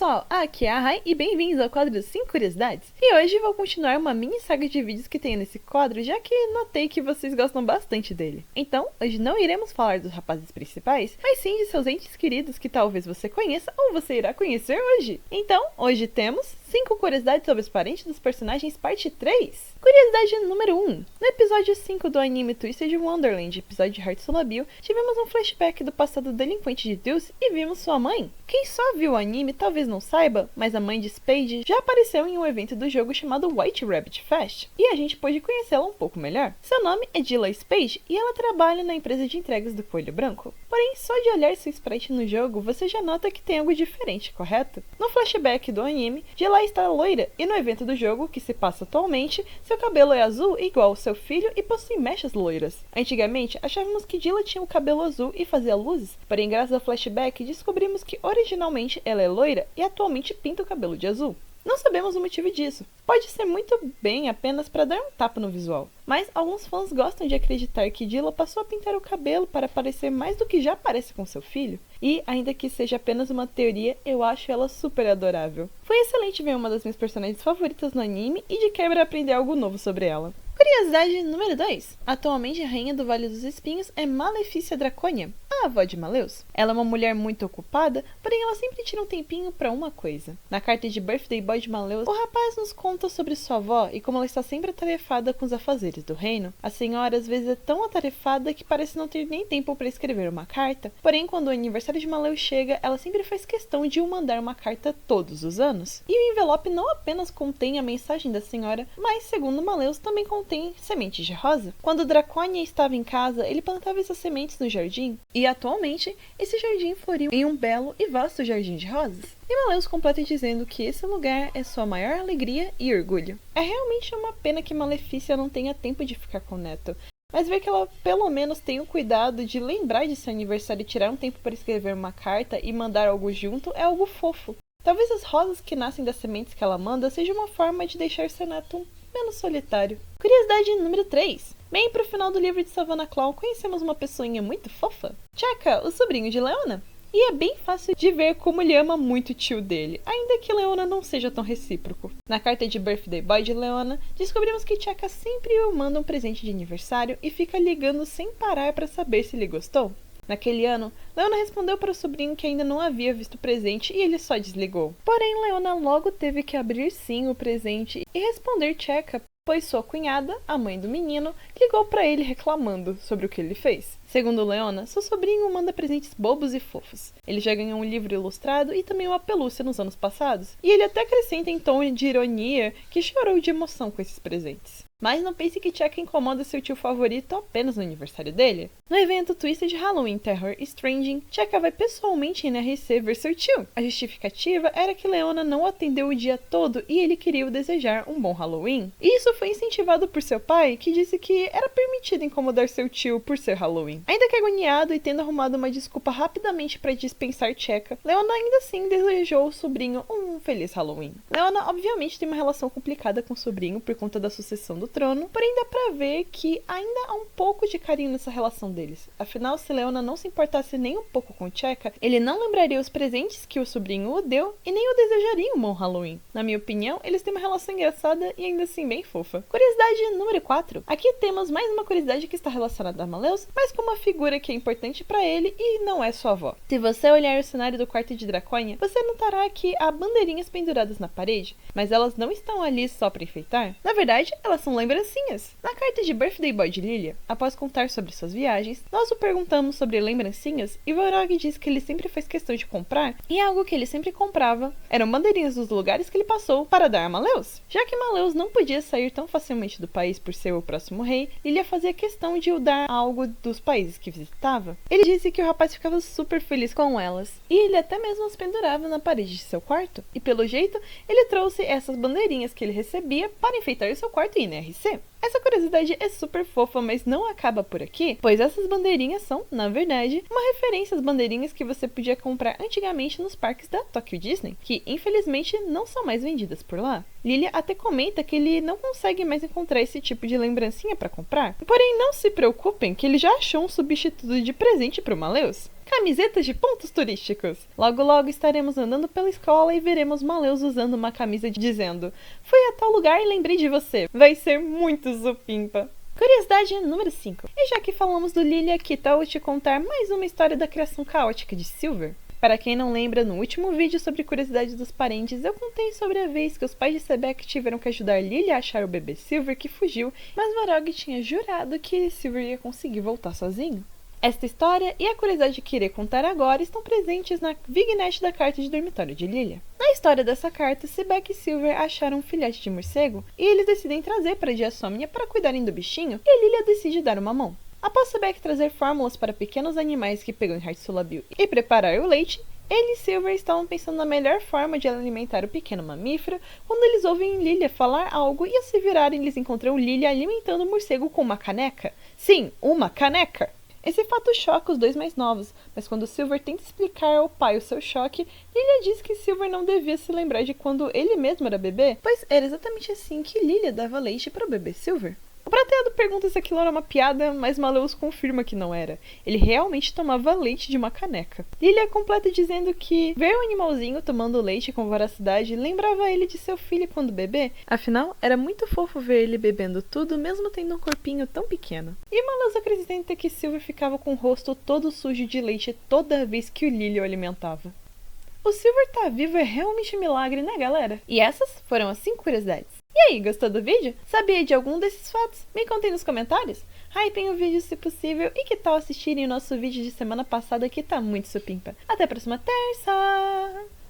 pessoal, aqui é a Rai e bem-vindos ao quadro 5 Curiosidades. E hoje vou continuar uma mini saga de vídeos que tem nesse quadro, já que notei que vocês gostam bastante dele. Então, hoje não iremos falar dos rapazes principais, mas sim de seus entes queridos que talvez você conheça ou você irá conhecer hoje. Então, hoje temos 5 curiosidades sobre os parentes dos personagens, parte 3. Curiosidade número 1. No episódio 5 do anime Twisted Wonderland, episódio de Heart Solabil, tivemos um flashback do passado delinquente de Deuce e vimos sua mãe. Quem só viu o anime talvez não saiba, mas a mãe de Spade já apareceu em um evento do jogo chamado White Rabbit Fest, e a gente pôde conhecê-la um pouco melhor. Seu nome é Dilla Spade e ela trabalha na empresa de entregas do Coelho Branco. Porém, só de olhar seu sprite no jogo, você já nota que tem algo diferente, correto? No flashback do anime, Dilla está loira, e no evento do jogo, que se passa atualmente, seu cabelo é azul igual ao seu filho e possui mechas loiras. Antigamente, achávamos que Dilla tinha o cabelo azul e fazia luzes, porém graças ao flashback descobrimos que originalmente ela é loira e atualmente pinta o cabelo de azul. Não sabemos o motivo disso. Pode ser muito bem apenas para dar um tapa no visual, mas alguns fãs gostam de acreditar que Dilla passou a pintar o cabelo para parecer mais do que já parece com seu filho. E, ainda que seja apenas uma teoria, eu acho ela super adorável. Foi excelente ver uma das minhas personagens favoritas no anime e de quebra aprender algo novo sobre ela. Curiosidade número 2. Atualmente a rainha do Vale dos Espinhos é Malefícia Dracônia, a avó de Maleus. Ela é uma mulher muito ocupada, porém ela sempre tira um tempinho para uma coisa. Na carta de Birthday Boy de Maleus, o rapaz nos conta sobre sua avó e como ela está sempre atarefada com os afazeres do reino. A senhora às vezes é tão atarefada que parece não ter nem tempo para escrever uma carta, porém quando o aniversário de Maleus chega, ela sempre faz questão de mandar uma carta todos os anos. E o envelope não apenas contém a mensagem da senhora, mas segundo Maleus também contém sementes de rosa. Quando Dracônia estava em casa, ele plantava essas sementes no jardim, e atualmente esse jardim floriu em um belo e vasto jardim de rosas. E Maleus completa dizendo que esse lugar é sua maior alegria e orgulho. É realmente uma pena que Malefícia não tenha tempo de ficar com o neto, mas ver que ela pelo menos tem o cuidado de lembrar de seu aniversário e tirar um tempo para escrever uma carta e mandar algo junto é algo fofo. Talvez as rosas que nascem das sementes que ela manda seja uma forma de deixar seu neto menos solitário. Curiosidade número 3. Bem pro final do livro de Savannah Claw, conhecemos uma pessoinha muito fofa. Chaka, o sobrinho de Leona. E é bem fácil de ver como ele ama muito o tio dele, ainda que Leona não seja tão recíproco. Na carta de Birthday Boy de Leona, descobrimos que Chaka sempre o manda um presente de aniversário e fica ligando sem parar para saber se ele gostou. Naquele ano, Leona respondeu para o sobrinho que ainda não havia visto o presente e ele só desligou. Porém, Leona logo teve que abrir sim o presente e responder Chaka, pois sua cunhada, a mãe do menino, ligou para ele reclamando sobre o que ele fez. Segundo Leona, seu sobrinho manda presentes bobos e fofos. Ele já ganhou um livro ilustrado e também uma pelúcia nos anos passados. E ele até acrescenta em tom de ironia que chorou de emoção com esses presentes. Mas não pense que Chaka incomoda seu tio favorito apenas no aniversário dele. No evento Twisted Halloween Terror Stranging, Chaka vai pessoalmente em RC ver seu tio. A justificativa era que Leona não atendeu o dia todo e ele queria o desejar um bom Halloween. E isso foi incentivado por seu pai, que disse que era permitido incomodar seu tio por ser Halloween. Ainda que agoniado e tendo arrumado uma desculpa rapidamente para dispensar Chaka, Leona ainda assim desejou ao sobrinho um feliz Halloween. Leona obviamente tem uma relação complicada com o sobrinho por conta da sucessão do trono, porém dá pra ver que ainda há um pouco de carinho nessa relação deles. Afinal, se Leona não se importasse nem um pouco com Chaka, ele não lembraria os presentes que o sobrinho o deu e nem o desejaria um bom Halloween. Na minha opinião, eles têm uma relação engraçada e ainda assim bem fofa. Curiosidade número 4. Aqui temos mais uma curiosidade que está relacionada a Maleus, mas com uma figura que é importante pra ele e não é sua avó. Se você olhar o cenário do quarto de Dracônia, você notará que há bandeirinhas penduradas na parede, mas elas não estão ali só pra enfeitar. Na verdade, elas são lembrancinhas. Na carta de Birthday Boy de Lilia, após contar sobre suas viagens, nós o perguntamos sobre lembrancinhas e Vorog diz que ele sempre faz questão de comprar e algo que ele sempre comprava eram bandeirinhas dos lugares que ele passou para dar a Maleus. Já que Maleus não podia sair tão facilmente do país por ser o próximo rei, Lilia fazia questão de o dar algo dos países que visitava. Ele disse que o rapaz ficava super feliz com elas e ele até mesmo as pendurava na parede de seu quarto. E pelo jeito, ele trouxe essas bandeirinhas que ele recebia para enfeitar o seu quarto em NRC. Essa curiosidade é super fofa, mas não acaba por aqui, pois essas bandeirinhas são, na verdade, uma referência às bandeirinhas que você podia comprar antigamente nos parques da Tokyo Disney, que infelizmente não são mais vendidas por lá. Lilia até comenta que ele não consegue mais encontrar esse tipo de lembrancinha para comprar, porém não se preocupem que ele já achou um substituto de presente para o Maleus. camisetas de pontos turísticos. Logo logo estaremos andando pela escola e veremos Maleus usando uma camisa dizendo: fui a tal lugar e lembrei de você. Vai ser muito supimpa. Curiosidade número 5. E já que falamos do Lilia, que tal eu te contar mais uma história da criação caótica de Silver? Para quem não lembra, no último vídeo sobre curiosidades dos parentes, eu contei sobre a vez que os pais de Sebek tiveram que ajudar Lilia a achar o bebê Silver que fugiu, mas Varog tinha jurado que Silver ia conseguir voltar sozinho. Esta história e a curiosidade que irei contar agora estão presentes na vignette da carta de dormitório de Lilia. Na história dessa carta, Sebek e Silver acharam um filhote de morcego e eles decidem trazer para Diasomnia para cuidarem do bichinho e Lilia decide dar uma mão. Após Sebek trazer fórmulas para pequenos animais que pegam em Heartsulabil e preparar o leite, ele e Silver estavam pensando na melhor forma de alimentar o pequeno mamífero quando eles ouvem Lilia falar algo e ao se virarem eles encontram Lilia alimentando o morcego com uma caneca. Sim, uma caneca! Esse fato choca os dois mais novos, mas quando Silver tenta explicar ao pai o seu choque, Lilia diz que Silver não devia se lembrar de quando ele mesmo era bebê, pois era exatamente assim que Lilia dava leite para o bebê Silver. O prateado pergunta se aquilo era uma piada, mas Maleus confirma que não era. Ele realmente tomava leite de uma caneca. Lilia completa dizendo que ver o animalzinho tomando leite com voracidade lembrava ele de seu filho quando bebê. Afinal, era muito fofo ver ele bebendo tudo, mesmo tendo um corpinho tão pequeno. E Maleus acrescenta que Silver ficava com o rosto todo sujo de leite toda vez que o Lilia o alimentava. O Silver tá vivo é realmente um milagre, né, galera? E essas foram as 5 curiosidades. E aí, gostou do vídeo? Sabia de algum desses fatos? Me contem nos comentários. Hypem o vídeo se possível e que tal assistirem o nosso vídeo de semana passada que tá muito supimpa. Até a próxima terça!